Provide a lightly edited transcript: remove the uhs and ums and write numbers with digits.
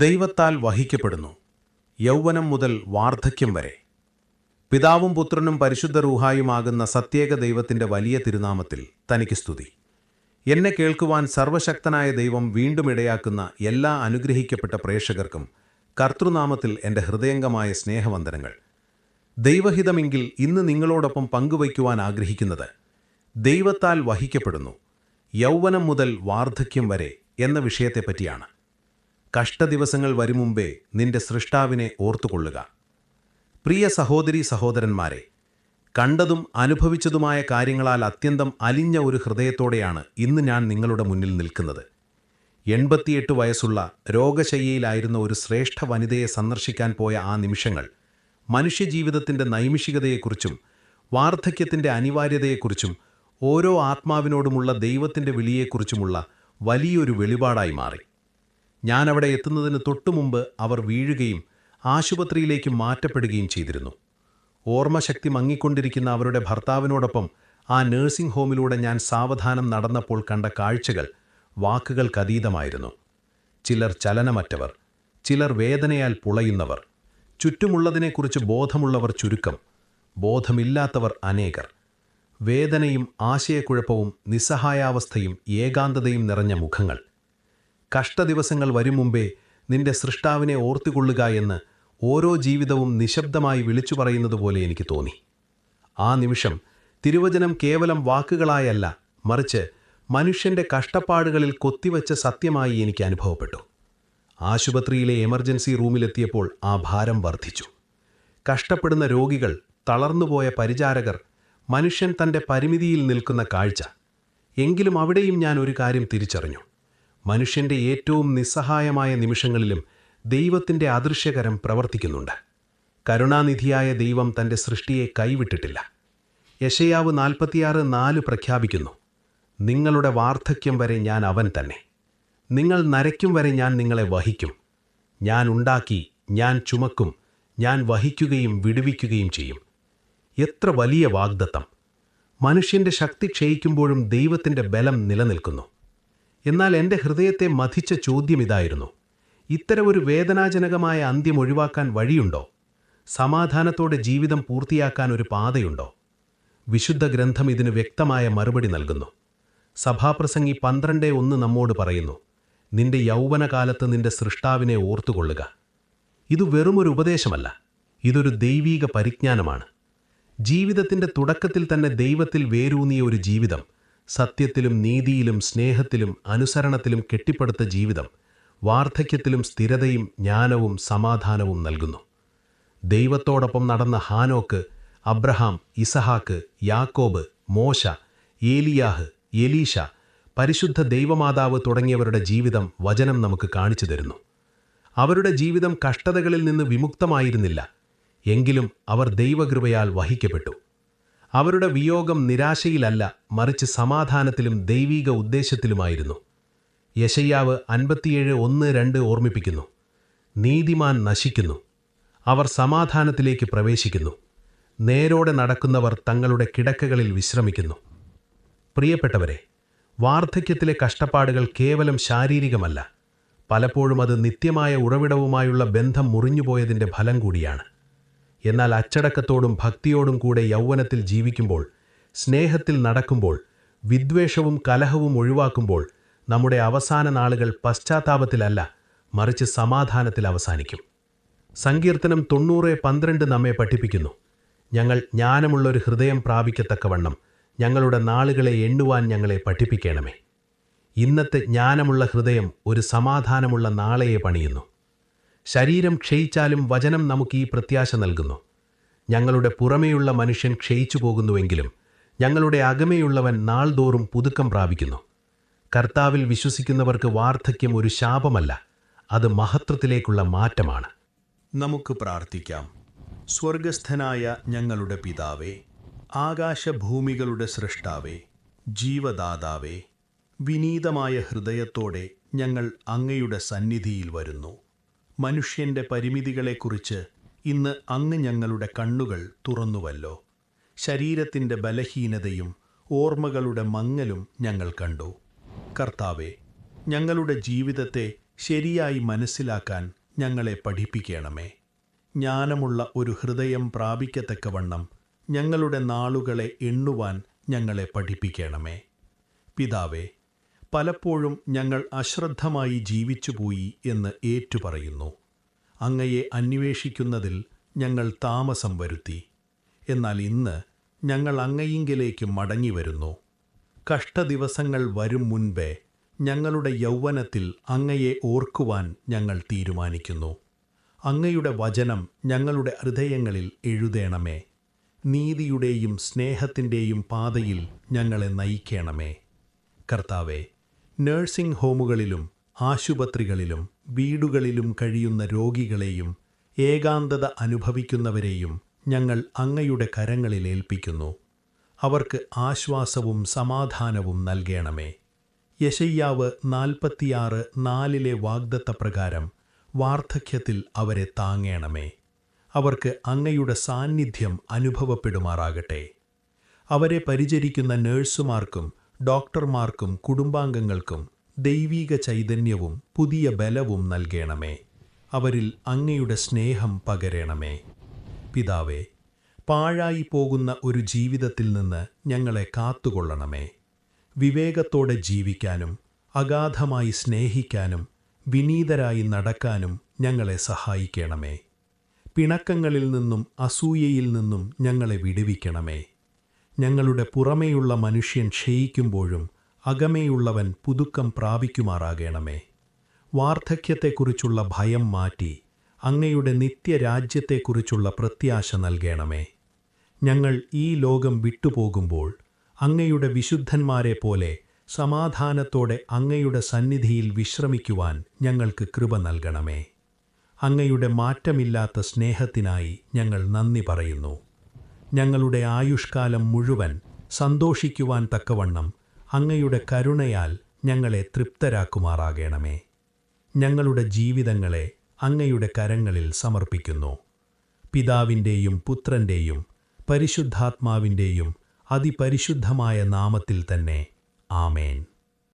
ദൈവത്താൽ വഹിക്കപ്പെടുന്നു, യൗവനം മുതൽ വാർദ്ധക്യം വരെ. പിതാവും പുത്രനും പരിശുദ്ധ റൂഹായുമാകുന്ന സത്യേക ദൈവത്തിൻ്റെ വലിയ തിരുനാമത്തിൽ തനിക്ക് സ്തുതി. എന്നെ കേൾക്കുവാൻ സർവശക്തനായ ദൈവം വീണ്ടും ഇടയാക്കുന്ന എല്ലാ അനുഗ്രഹിക്കപ്പെട്ട പ്രേക്ഷകർക്കും കർത്തൃനാമത്തിൽ എൻ്റെ ഹൃദയംഗമായ സ്നേഹവന്ദനങ്ങൾ. ദൈവഹിതമെങ്കിൽ ഇന്ന് നിങ്ങളോടൊപ്പം പങ്കുവയ്ക്കുവാൻ ആഗ്രഹിക്കുന്നത് ദൈവത്താൽ വഹിക്കപ്പെടുന്നു, യൗവനം മുതൽ വാർദ്ധക്യം വരെ എന്ന വിഷയത്തെപ്പറ്റിയാണ്. കഷ്ടദിവസങ്ങൾ വരും മുമ്പേ നിന്റെ സൃഷ്ടാവിനെ ഓർത്തുകൊള്ളുക. പ്രിയ സഹോദരീ സഹോദരന്മാരെ, കണ്ടതും അനുഭവിച്ചതുമായ കാര്യങ്ങളാൽ അത്യന്തം അലിഞ്ഞ ഒരു ഹൃദയത്തോടെയാണ് ഇന്ന് ഞാൻ നിങ്ങളുടെ മുന്നിൽ നിൽക്കുന്നത്. 88 വയസ്സുള്ള രോഗശയ്യയിലായിരുന്ന ഒരു ശ്രേഷ്ഠ വനിതയെ സന്ദർശിക്കാൻ പോയ ആ നിമിഷങ്ങൾ മനുഷ്യജീവിതത്തിൻ്റെ നൈമിഷികതയെക്കുറിച്ചും വാർദ്ധക്യത്തിൻ്റെ അനിവാര്യതയെക്കുറിച്ചും ഓരോ ആത്മാവിനോടുമുള്ള ദൈവത്തിൻ്റെ വിളിയെക്കുറിച്ചുമുള്ള വലിയൊരു വെളിപാടായി മാറി. ഞാനവിടെ എത്തുന്നതിന് തൊട്ടുമുമ്പ് അവർ വീഴുകയും ആശുപത്രിയിലേക്ക് മാറ്റപ്പെടുകയും ചെയ്തിരുന്നു. ഓർമ്മശക്തി മങ്ങിക്കൊണ്ടിരിക്കുന്ന അവരുടെ ഭർത്താവിനോടൊപ്പം ആ നഴ്സിംഗ് ഹോമിലൂടെ ഞാൻ സാവധാനം നടന്നപ്പോൾ കണ്ട കാഴ്ചകൾ വാക്കുകൾക്കതീതമായിരുന്നു. ചിലർ ചലനമറ്റവർ, ചിലർ വേദനയാൽ പുളയുന്നവർ, ചുറ്റുമുള്ളതിനെക്കുറിച്ച് ബോധമുള്ളവർ ചുരുക്കം, ബോധമില്ലാത്തവർ അനേകർ. വേദനയും ആശയക്കുഴപ്പവും നിസ്സഹായാവസ്ഥയും ഏകാന്തതയും നിറഞ്ഞ മുഖങ്ങൾ. കഷ്ടദിവസങ്ങൾ വരും മുമ്പേ നിന്റെ സൃഷ്ടാവിനെ ഓർത്തുകൊള്ളുക എന്ന് ഓരോ ജീവിതവും നിശബ്ദമായി വിളിച്ചു പറയുന്നതുപോലെ എനിക്ക് തോന്നി. ആ നിമിഷം തിരുവചനം കേവലം വാക്കുകളായല്ല, മറിച്ച് മനുഷ്യൻ്റെ കഷ്ടപ്പാടുകളിൽ കൊത്തിവച്ച സത്യമായി എനിക്ക് അനുഭവപ്പെട്ടു. ആശുപത്രിയിലെ എമർജൻസി റൂമിലെത്തിയപ്പോൾ ആ ഭാരം വർദ്ധിച്ചു. കഷ്ടപ്പെടുന്ന രോഗികൾ, തളർന്നുപോയ പരിചാരകർ, മനുഷ്യൻ തൻ്റെ പരിമിതിയിൽ നിൽക്കുന്ന കാഴ്ച. എങ്കിലും അവിടെയും ഞാൻ ഒരു കാര്യം തിരിച്ചറിഞ്ഞു. മനുഷ്യൻ്റെ ഏറ്റവും നിസ്സഹായമായ നിമിഷങ്ങളിലും ദൈവത്തിൻ്റെ അദൃശ്യകരം പ്രവർത്തിക്കുന്നുണ്ട്. കരുണാനിധിയായ ദൈവം തൻ്റെ സൃഷ്ടിയെ കൈവിട്ടിട്ടില്ല. യെശയ്യാവ് 46:4 പ്രഖ്യാപിക്കുന്നു, നിങ്ങളുടെ വാർദ്ധക്യം വരെ ഞാൻ അവൻ തന്നെ, നിങ്ങൾ നരയ്ക്കും വരെ ഞാൻ നിങ്ങളെ വഹിക്കും. ഞാൻ ഉണ്ടാക്കി, ഞാൻ ചുമക്കും, ഞാൻ വഹിക്കുകയും വിടുവിക്കുകയും ചെയ്യും. എത്ര വലിയ വാഗ്ദത്തം! മനുഷ്യൻ്റെ ശക്തി ക്ഷയിക്കുമ്പോഴും ദൈവത്തിൻ്റെ ബലം നിലനിൽക്കുന്നു. എന്നാൽ എൻ്റെ ഹൃദയത്തെ മഥിച്ച ചോദ്യം ഇതായിരുന്നു: ഇത്തരമൊരു വേദനാജനകമായ അന്ത്യം ഒഴിവാക്കാൻ വഴിയുണ്ടോ? സമാധാനത്തോടെ ജീവിതം പൂർത്തിയാക്കാൻ ഒരു പാതയുണ്ടോ? വിശുദ്ധ ഗ്രന്ഥം ഇതിന് വ്യക്തമായ മറുപടി നൽകുന്നു. സഭാപ്രസംഗി 12:1 നമ്മോട് പറയുന്നു, നിന്റെ യൗവനകാലത്ത് നിന്റെ സൃഷ്ടാവിനെ ഓർത്തുകൊള്ളുക. ഇത് വെറുമൊരു ഉപദേശമല്ല, ഇതൊരു ദൈവീക പരിജ്ഞാനമാണ്. ജീവിതത്തിൻ്റെ തുടക്കത്തിൽ തന്നെ ദൈവത്തിൽ വേരൂന്നിയ ഒരു ജീവിതം, സത്യത്തിലും നീതിയിലും സ്നേഹത്തിലും അനുസരണത്തിലും കെട്ടിപ്പടുത്ത ജീവിതം, വാർദ്ധക്യത്തിലും സ്ഥിരതയും ജ്ഞാനവും സമാധാനവും നൽകുന്നു. ദൈവത്തോടൊപ്പം നടന്ന ഹാനോക്ക്, അബ്രഹാം, ഇസഹാക്ക്, യാക്കോബ്, മോശ, ഏലിയാഹ്, എലീശ, പരിശുദ്ധ ദൈവമാതാവ് തുടങ്ങിയവരുടെ ജീവിതം വചനം നമുക്ക് കാണിച്ചു തരുന്നു. അവരുടെ ജീവിതം കഷ്ടതകളിൽ നിന്ന് വിമുക്തമായിരുന്നില്ല, എങ്കിലും അവർ ദൈവകൃപയാൽ വഹിക്കപ്പെട്ടു. അവരുടെ വിയോഗം നിരാശയിലല്ല, മറിച്ച് സമാധാനത്തിലും ദൈവീക ഉദ്ദേശത്തിലുമായിരുന്നു. യെശയ്യാവ് 57:1-2 ഓർമ്മിപ്പിക്കുന്നു, നീതിമാൻ നശിക്കുന്നു, അവർ സമാധാനത്തിലേക്ക് പ്രവേശിക്കുന്നു, നേരോടെ നടക്കുന്നവർ തങ്ങളുടെ കിടക്കകളിൽ വിശ്രമിക്കുന്നു. പ്രിയപ്പെട്ടവരെ, വാർദ്ധക്യത്തിലെ കഷ്ടപ്പാടുകൾ കേവലം ശാരീരികമല്ല, പലപ്പോഴും അത് നിത്യമായ ഉറവിടവുമായുള്ള ബന്ധം മുറിഞ്ഞുപോയതിൻ്റെ ഫലം കൂടിയാണ്. എന്നാൽ അച്ചടക്കത്തോടും ഭക്തിയോടും കൂടെ യൗവനത്തിൽ ജീവിക്കുമ്പോൾ, സ്നേഹത്തിൽ നടക്കുമ്പോൾ, വിദ്വേഷവും കലഹവും ഒഴിവാക്കുമ്പോൾ നമ്മുടെ അവസാന നാളുകൾ പശ്ചാത്താപത്തിലല്ല, മറിച്ച് സമാധാനത്തിൽ അവസാനിക്കും. സങ്കീർത്തനം 90:12 നമ്മെ പഠിപ്പിക്കുന്നു, ഞങ്ങൾ ജ്ഞാനമുള്ളൊരു ഹൃദയം പ്രാപിക്കത്തക്കവണ്ണം ഞങ്ങളുടെ നാളുകളെ എണ്ണുവാൻ ഞങ്ങളെ പഠിപ്പിക്കണമേ. ഇന്നത്തെ ജ്ഞാനമുള്ള ഹൃദയം ഒരു സമാധാനമുള്ള നാളെയെ പണിയുന്നു. ശരീരം ക്ഷയിച്ചാലും വചനം നമുക്ക് ഈ പ്രത്യാശ നൽകുന്നു, ഞങ്ങളുടെ പുറമേയുള്ള മനുഷ്യൻ ക്ഷയിച്ചു പോകുന്നുവെങ്കിലും ഞങ്ങളുടെ അകമേയുള്ളവൻ നാൾതോറും പുതുക്കം പ്രാപിക്കുന്നു. കർത്താവിൽ വിശ്വസിക്കുന്നവർക്ക് വാർദ്ധക്യം ഒരു ശാപമല്ല, അത് മഹത്വത്തിലേക്കുള്ള മാറ്റമാണ്. നമുക്ക് പ്രാർത്ഥിക്കാം. സ്വർഗസ്ഥനായ ഞങ്ങളുടെ പിതാവേ, ആകാശഭൂമികളുടെ സൃഷ്ടാവേ, ജീവദാതാവേ, വിനീതമായ ഹൃദയത്തോടെ ഞങ്ങൾ അങ്ങയുടെ സന്നിധിയിൽ വരുന്നു. മനുഷ്യൻ്റെ പരിമിതികളെക്കുറിച്ച് ഇന്ന് അങ്ങ് ഞങ്ങളുടെ കണ്ണുകൾ തുറന്നുവല്ലോ. ശരീരത്തിൻ്റെ ബലഹീനതയും ഓർമ്മകളുടെ മങ്ങലും ഞങ്ങൾ കണ്ടു. കർത്താവേ, ഞങ്ങളുടെ ജീവിതത്തെ ശരിയായി മനസ്സിലാക്കാൻ ഞങ്ങളെ പഠിപ്പിക്കണമേ. ജ്ഞാനമുള്ള ഒരു ഹൃദയം പ്രാപിക്കത്തക്കവണ്ണം ഞങ്ങളുടെ നാളുകളെ എണ്ണുവാൻ ഞങ്ങളെ പഠിപ്പിക്കണമേ. പിതാവേ, പലപ്പോഴും ഞങ്ങൾ അശ്രദ്ധമായി ജീവിച്ചുപോയി എന്ന് ഏറ്റുപറയുന്നു. അങ്ങയെ അന്വേഷിക്കുന്നതിൽ ഞങ്ങൾ താമസം വരുത്തി. എന്നാൽ ഇന്ന് ഞങ്ങൾ അങ്ങയിങ്കിലേക്ക് മടങ്ങിവരുന്നു. കഷ്ടദിവസങ്ങൾ വരും മുൻപേ ഞങ്ങളുടെ യൗവനത്തിൽ അങ്ങയെ ഓർക്കുവാൻ ഞങ്ങൾ തീരുമാനിക്കുന്നു. അങ്ങയുടെ വചനം ഞങ്ങളുടെ ഹൃദയങ്ങളിൽ എഴുതേണമേ. നീതിയുടെയും സ്നേഹത്തിൻ്റെയും പാതയിൽ ഞങ്ങളെ നയിക്കണമേ. കർത്താവേ, നഴ്സിംഗ് ഹോമുകളിലും ആശുപത്രികളിലും വീടുകളിലും കഴിയുന്ന രോഗികളെയും ഏകാന്തത അനുഭവിക്കുന്നവരെയും ഞങ്ങൾ അങ്ങയുടെ കരങ്ങളിൽ ഏൽപ്പിക്കുന്നു. അവർക്ക് ആശ്വാസവും സമാധാനവും നൽകണമേ. യെശയ്യാവ് 46:4 വാഗ്ദത്തപ്രകാരം വാർദ്ധക്യത്തിൽ അവരെ താങ്ങണമേ. അവർക്ക് അങ്ങയുടെ സാന്നിധ്യം അനുഭവപ്പെടുമാറാകട്ടെ. അവരെ പരിചരിക്കുന്ന നഴ്സുമാർക്കും ഡോക്ടർമാർക്കും കുടുംബാംഗങ്ങൾക്കും ദൈവീക ചൈതന്യവും പുതിയ ബലവും നൽകണമേ. അവരിൽ അങ്ങയുടെ സ്നേഹം പകരണമേ. പിതാവേ, പാഴായി പോകുന്ന ഒരു ജീവിതത്തിൽ നിന്ന് ഞങ്ങളെ കാത്തുകൊള്ളണമേ. വിവേകത്തോടെ ജീവിക്കാനും അഗാധമായി സ്നേഹിക്കാനും വിനീതരായി നടക്കാനും ഞങ്ങളെ സഹായിക്കണമേ. പിണക്കങ്ങളിൽ നിന്നും അസൂയയിൽ നിന്നും ഞങ്ങളെ വിടുവിക്കണമേ. ഞങ്ങളുടെ പുറമേയുള്ള മനുഷ്യൻ ക്ഷയിക്കുമ്പോഴും അകമേയുള്ളവൻ പുതുക്കം പ്രാപിക്കുമാറാകണമേ. വാർദ്ധക്യത്തെക്കുറിച്ചുള്ള ഭയം മാറ്റി അങ്ങയുടെ നിത്യരാജ്യത്തെക്കുറിച്ചുള്ള പ്രത്യാശ നൽകണമേ. ഞങ്ങൾ ഈ ലോകം വിട്ടുപോകുമ്പോൾ അങ്ങയുടെ വിശുദ്ധന്മാരെ പോലെ സമാധാനത്തോടെ അങ്ങയുടെ സന്നിധിയിൽ വിശ്രമിക്കുവാൻ ഞങ്ങൾക്ക് കൃപ നൽകണമേ. അങ്ങയുടെ മാറ്റമില്ലാത്ത സ്നേഹത്തിനായി ഞങ്ങൾ നന്ദി പറയുന്നു. ഞങ്ങളുടെ ആയുഷ്കാലം മുഴുവൻ സന്തോഷിക്കുവാൻ തക്കവണ്ണം അങ്ങയുടെ കരുണയാൽ ഞങ്ങളെ തൃപ്തരാക്കുമാറാകണമേ. ഞങ്ങളുടെ ജീവിതങ്ങളെ അങ്ങയുടെ കരങ്ങളിൽ സമർപ്പിക്കുന്നു. പിതാവിൻ്റെയും പുത്രൻ്റെയും പരിശുദ്ധാത്മാവിൻ്റെയും അതിപരിശുദ്ധമായ നാമത്തിൽ തന്നെ. ആമേൻ.